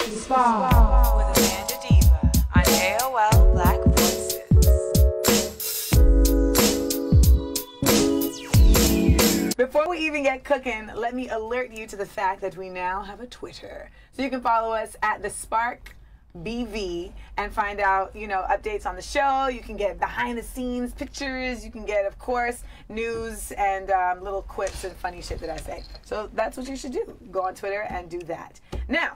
thespark with Amanda Diva on AOL Black Voices. Before we even get cooking, let me alert you to the fact that we now have a Twitter. So you can follow us at thespark.bv and find out, updates on the show. You can get behind the scenes pictures. You can get, of course, news and little quips and funny shit that I say. So that's what you should do. Go on Twitter and do that. Now,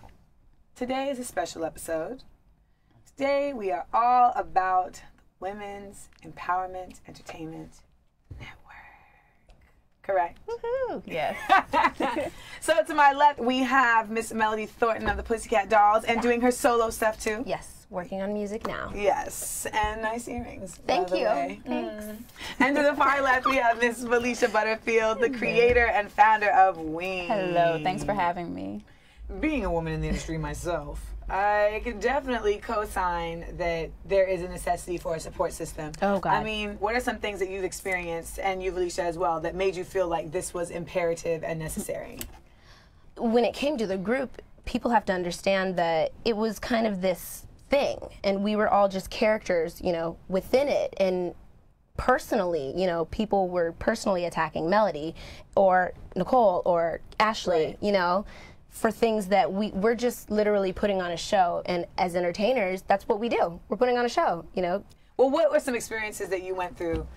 today is a special episode. Today we are all about Women's Empowerment Entertainment Network. Correct. Woohoo! Yes. So to my left, we have Miss Melody Thornton of the Pussycat Dolls and doing her solo stuff too. Yes, working on music now. Yes, and nice earrings. Thank you. Thanks. And to the far left, we have Miss Felicia Butterfield, the creator and founder of Wing. Hello, thanks for having me. Being a woman in the industry myself, I can definitely co-sign that there is a necessity for a support system. Oh, God. I mean, what are some things that you've experienced, and you, Felicia, as well, that made you feel like this was imperative and necessary? When it came to the group, people have to understand that it was kind of this thing, and we were all just characters, within it. And personally, people were personally attacking Melody or Nicole or Ashley, Right. For things that we're just literally putting on a show. And as entertainers, that's what we do. We're putting on a show, Well, what were some experiences that you went through?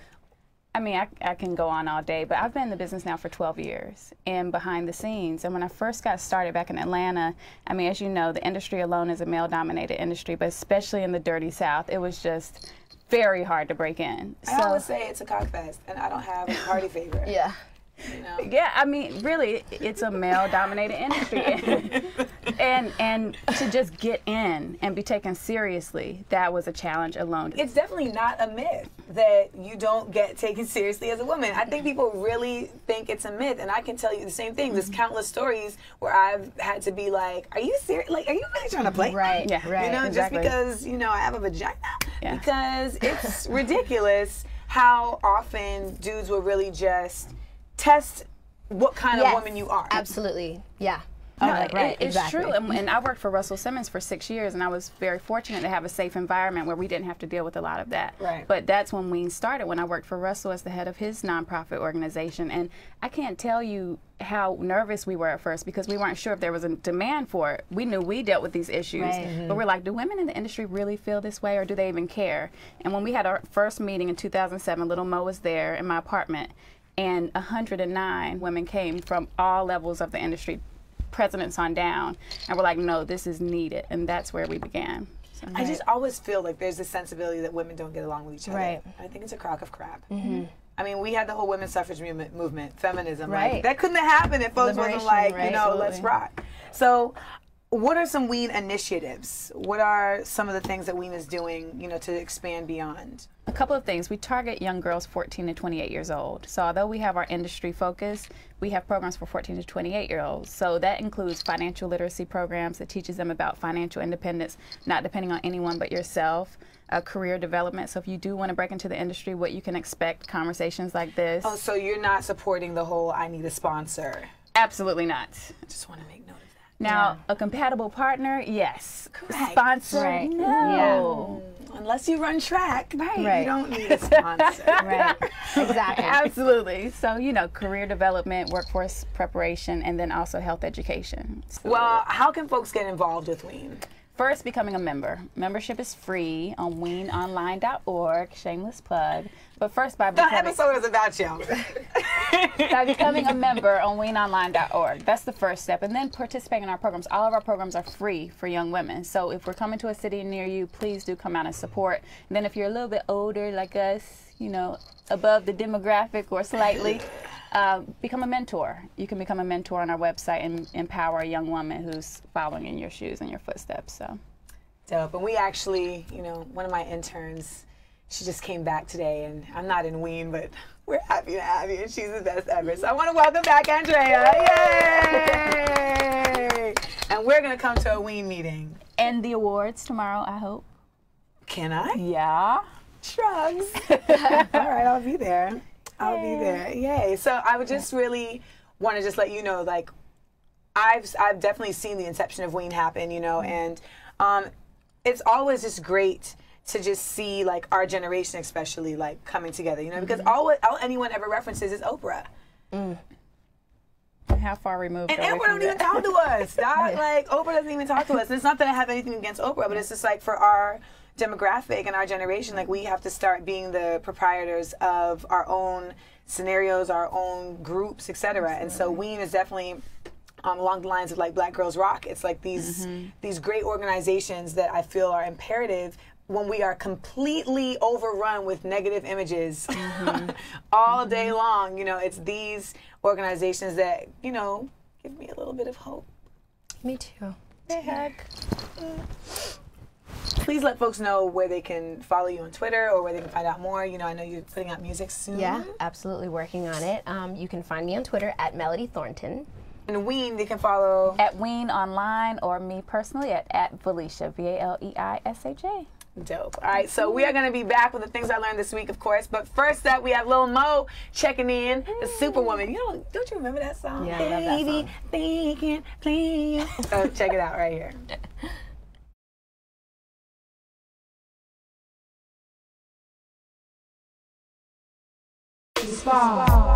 I mean, I can go on all day, but I've been in the business now for 12 years and behind the scenes. And when I first got started back in Atlanta, I mean, as you know, the industry alone is a male-dominated industry, but especially in the dirty South, it was just very hard to break in. I always say it's a cockfest, and I don't have a party favorite. Yeah. Yeah, I mean, really, it's a male-dominated industry, and to just get in and be taken seriously, that was a challenge alone. It's definitely not a myth that you don't get taken seriously as a woman. I think people really think it's a myth, and I can tell you the same thing. There's countless stories where I've had to be like, "Are you serious? Like, are you really trying to play?" Right. Yeah. Right. Just because I have a vagina, Yeah. because it's ridiculous how often dudes will really just test what kind of woman you are. Absolutely. Yeah. No, right. it's Exactly. true. And I worked for Russell Simmons for 6 years, and I was very fortunate to have a safe environment where we didn't have to deal with a lot of that. Right. But that's when we started, when I worked for Russell as the head of his nonprofit organization. And I can't tell you how nervous we were at first because we weren't sure if there was a demand for it. We knew we dealt with these issues, Right. but we're like, do women in the industry really feel this way, or do they even care? And when we had our first meeting in 2007, little Mo was there in my apartment, and 109 women came from all levels of the industry, presidents on down, and we're like, no, this is needed, and that's where we began. So, I just always feel like there's this sensibility that women don't get along with each other. Right. I think it's a crock of crap. I mean, we had the whole women's suffrage movement, feminism. Right. Like, that couldn't have happened if folks wasn't Liberation, like, right. let's rock. So, what are some WEEN initiatives? What are some of the things that WEEN is doing, to expand beyond? a couple of things. We target young girls 14 to 28 years old. So although we have our industry focus, we have programs for 14 to 28-year-olds. So that includes financial literacy programs that teaches them about financial independence, not depending on anyone but yourself. Career development. So if you do want to break into the industry, what you can expect, conversations like this. Oh, so you're not supporting the whole I need a sponsor? Absolutely not. I just want to make note of that. Now, a compatible partner, yes. Correct. Sponsor, Right. no. Unless you run track, Right. you don't need a sponsor. Right. Exactly. Absolutely. So, you know, career development, workforce preparation, and then also health education. So, Well, how can folks get involved with WEEN? first, becoming a member. Membership is free on weenonline.org, shameless plug. But first, by The becoming, episode is about you. by becoming a member on weenonline.org. That's the first step. And then participating in our programs. All of our programs are free for young women. So if we're coming to a city near you, please do come out and support. And then if you're a little bit older like us, you know, above the demographic or slightly, become a mentor. You can become a mentor on our website and empower a young woman who's following in your shoes and your footsteps. So Dope. And we actually, you know, one of my interns, she just came back today, and I'm not in WEEN, but we're happy to have you, and she's the best ever. So I want to welcome back Andrea. Yay! And we're going to come to a WEEN meeting. and the awards tomorrow, I hope. Can I? Yeah. Shrugs. All right, I'll be there. I'll be there. Yay. So I would just really want to just let you know, like, I've definitely seen the inception of Ween happen, you know, and it's always just great to just see like our generation, especially like coming together, you know, because all anyone ever references is Oprah. How far removed? And are we Oprah from don't even that? talk to us. Dog. Like Oprah doesn't even talk to us. It's not that I have anything against Oprah, but it's just like for our demographic and our generation, like we have to start being the proprietors of our own scenarios, our own groups, etc. And so Ween is definitely along the lines of like Black Girls Rock. It's like these great organizations that I feel are imperative when we are completely overrun with negative images all day long. You know, it's these organizations that, you know, give me a little bit of hope. Me too. Hey, hug. Please let folks know where they can follow you on Twitter or where they can find out more. You know, I know you're putting out music soon. Yeah, absolutely working on it. You can find me on Twitter at Melody Thornton. And Ween, they can follow At Ween online, or me personally at Valeisha, Valeisha. Dope. All right, so we are going to be back with the things I learned this week, of course. But first up, we have Lil Mo checking in, the Superwoman. You know, don't you remember that song? Yeah, I love that song. They can play you. So check it out right here. thespark.